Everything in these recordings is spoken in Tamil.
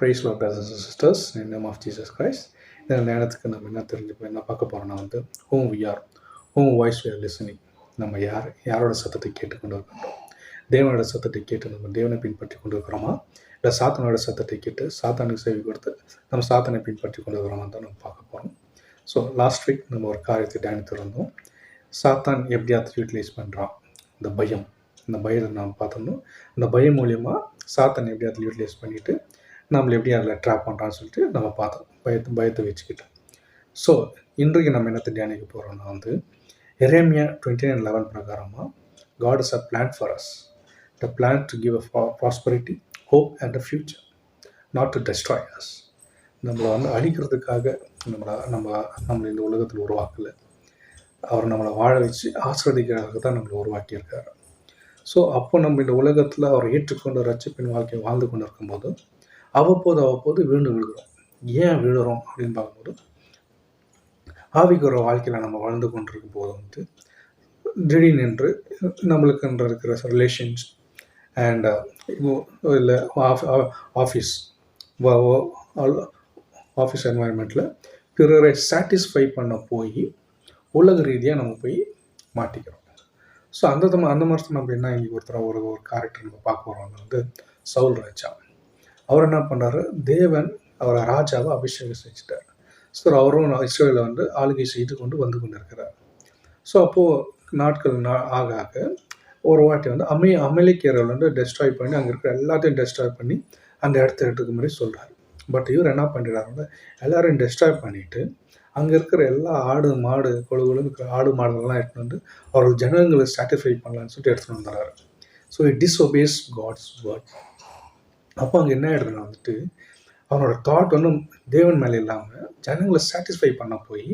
Praise Lord, brothers and sisters, in the name of Jesus Christ. இந்த நேரத்துக்கு நம்ம என்ன தெரிஞ்சுப்போம், என்ன பார்க்க போகிறோம்னா whom we are, whom voice we are listening. நம்ம யாரோட சத்தத்தை கேட்டுக்கொண்டு இருக்கின்றோம். தேவனோட சத்தத்தை கேட்டு நம்ம தேவனை பின்பற்றி கொண்டு இருக்கிறோமா, இல்லை சாத்தானோட சத்தத்தை கேட்டு சாத்தானுக்கு சேவை கொடுத்து நம்ம சாத்தானை பின்பற்றி கொண்டு இருக்கிறோமா தான் நம்ம பார்க்க போகிறோம். ஸோ லாஸ்ட் வீக் நம்ம ஒரு காரியத்தை தியானித்து இருந்தோம். சாத்தான் எப்படியாவது யூட்டிலைஸ் பண்ணுறான், இந்த பயத்தை நாம் பார்த்தோம்னோம். இந்த பயம் மூலியமாக சாத்தான் எப்படியாவது யூட்டிலைஸ் பண்ணிவிட்டு நம்மளை எப்படி அதில் ட்ராப் பண்ணுறான்னு சொல்லிட்டு நம்ம பார்த்தோம், பயத்தை வச்சுக்கிட்டோம். ஸோ இன்றைக்கு நம்ம என்னத்தை தியானிக்க போகிறோம்னா எரேமியா 29:11 பிரகாரமாக God is a plan for us, the plan to give a prosperity, hope and a future, not to destroy us. நம்மளை அழிக்கிறதுக்காக நம்மளை இந்த உலகத்தில் உருவாக்கலை. அவர் நம்மளை வாழ வச்சு ஆசிர்வதிக்கிறதுக்காக தான் நம்மளை உருவாக்கியிருக்காரு. ஸோ அப்போ நம்ம இந்த உலகத்தில் அவர் ஏற்றுக்கொண்டு ரட்சிப்பின் வாழ்க்கையை வாழ்ந்து கொண்டு இருக்கும்போது அவ்வப்போது வீழ்ந்து விழுகிறோம். ஏன் விழுகிறோம் அப்படின்னு பார்க்கும்போது, ஆவிக்குற வாழ்க்கையில் நம்ம வாழ்ந்து கொண்டிருக்கும் போது திடீர்னு நம்மளுக்குன்ற இருக்கிற ரிலேஷன்ஸ் அண்ட் இல்லை ஆஃபீஸ் என்வாயன்மெண்ட்டில் பிறரை சாட்டிஸ்ஃபை பண்ண போய் உலக ரீதியாக நம்ம போய் மாட்டிக்கிறோம். ஸோ அந்த மாதிரி நம்ம என்ன இங்கே ஒரு கேரக்டர் நம்ம பார்க்க வரோம்னா சவுல் ராஜா. அவர் என்ன பண்ணுறாரு, தேவன் அவரை ராஜாவை அபிஷேகம் செஞ்சுட்டார். ஸோ அவரும் இஸ்ரேலில் ஆளுகை செய்து கொண்டு இருக்கிறார். ஸோ அப்போது நாட்கள் ஆக ஒரு வாட்டி அமெரிக்கர்கள் டெஸ்ட்ராய் பண்ணி அங்கே இருக்கிற எல்லாத்தையும் டெஸ்ட்ராய் பண்ணி அந்த இடத்த எடுத்துக்க மாதிரி சொல்கிறார். பட் இவர் என்ன பண்ணுறாருன்னா, எல்லோரையும் டெஸ்ட்ராய் பண்ணிவிட்டு அங்கே இருக்கிற எல்லா ஆடு மாடு இருக்கிற ஆடு மாடுகள்லாம் எடுத்துகிட்டு அவர்கள் ஜனங்களை சாட்டிஸ்ஃபை பண்ணலான்னு சொல்லிட்டு எடுத்துகிட்டு வந்துடுறாரு. So it disobeys God's word. அப்போ அங்கே என்ன ஆகிடுதுன்னா அவனோட தாட் தேவன் மேலே இல்லாமல் ஜனங்களை சாட்டிஸ்ஃபை பண்ண போய்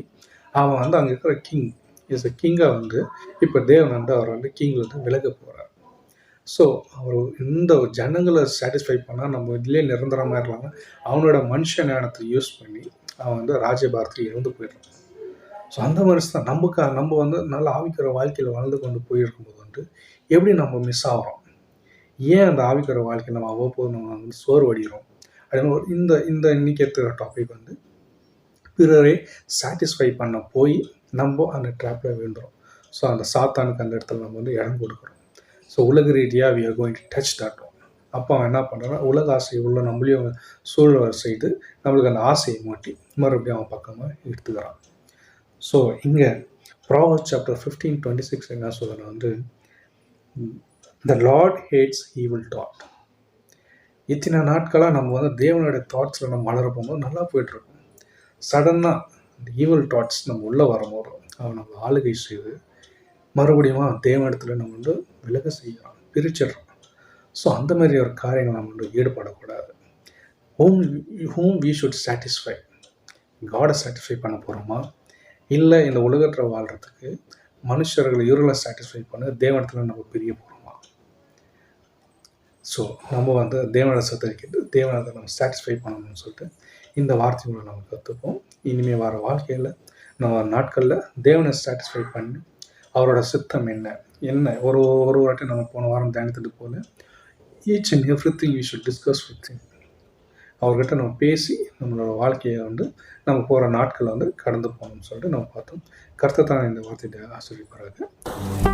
அவன் அங்கே இருக்கிற கிங் இஸ் அ கிங்காக இப்போ தேவன் அவர் கிங்கில் விலக போகிறார். ஸோ அவர் இந்த ஜனங்களை சாட்டிஸ்ஃபை பண்ணால் நம்ம இதிலே நிரந்தரமாக இருக்கலாங்க. அவனோட மனுஷ ஞானத்தை யூஸ் பண்ணி அவன் ராஜபாரத்தில் இருந்து போயிடுறான். ஸோ அந்த மாதிரி தான் நம்ம நல்லா ஆவிக்கிற வாழ்க்கையில் வாழ்ந்து கொண்டு போயிருக்கும்போது எப்படி நம்ம மிஸ் ஆகிறோம், ஏன் அந்த ஆவிக்கிற வாழ்க்கையில் நம்ம அவ்வப்போது நம்ம சோர்வடைகிறோம் அப்படின்னு இந்த இன்னைக்கு எடுத்துக்கிற டாபிக் பிறரை சாட்டிஸ்ஃபை பண்ண போய் நம்ம அந்த ட்ராப்பில் விழுந்துடும். ஸோ அந்த சாத்தானுக்கு அந்த இடத்துல நம்ம இடம் கொடுக்குறோம். ஸோ உலக ரீதியாக we are going to touch that one. அப்போ அவன் என்ன பண்ணுறான், உலக ஆசை உள்ள நம்மளையும் சூழல் செய்து நம்மளுக்கு அந்த ஆசையை மாட்டி மறுபடியும் அவன் பக்கமாக எடுத்துக்கிறான். ஸோ இங்கே Proverbs chapter 15:26 என்ன சொல்லுன்னா the Lord hates evil thought. இத்தனை நாட்களாக நம்ம தேவனுடைய தாட்ஸில் நம்ம வளர போகும்போது நல்லா போயிட்டுருக்கோம். சடனாக இந்த ஈவல் தாட்ஸ் நம்ம உள்ளே வரும்போது அவன் நம்ம ஆளுகை செய்து மறுபடியும் தேவனிடத்தில் நம்ம விலக செய்யலாம், பிரிச்சிடறோம். ஸோ அந்த மாதிரி ஒரு காரியங்கள் நம்ம ஈடுபடக்கூடாது. whom we should satisfy, காடை சாட்டிஸ்ஃபை பண்ண போகிறோமா, இல்லை இந்த உலகத்தில் வாழ்கிறதுக்கு மனுஷர்களை இவர்களை சாட்டிஸ்ஃபை பண்ண தேவனிடத்தில் நம்ம பிரிய போகிறோமா. ஸோ நம்ம தேவனோட சத்தரிக்கிட்டு தேவனை நம்ம சாட்டிஸ்ஃபை பண்ணணும்னு சொல்லிட்டு இந்த வார்த்தைகளை நம்ம கற்றுப்போம். இனிமேல் வர வாழ்க்கையில் நம்ம நாட்களில் தேவனை சாட்டிஸ்ஃபை பண்ணி அவரோட சித்தம் என்ன ஒரு வாட்டி நம்ம போன வாரம் தியானித்துட்டு போல each and everything we should discuss with him. அவர்கிட்ட நம்ம பேசி நம்மளோட வாழ்க்கையை நம்ம போகிற நாட்களை கடந்து போகணும்னு சொல்லிட்டு நம்ம பார்த்தோம். கர்த்தர் தான் இந்த வார்த்தையை ஆசிரியப்பார்கள்.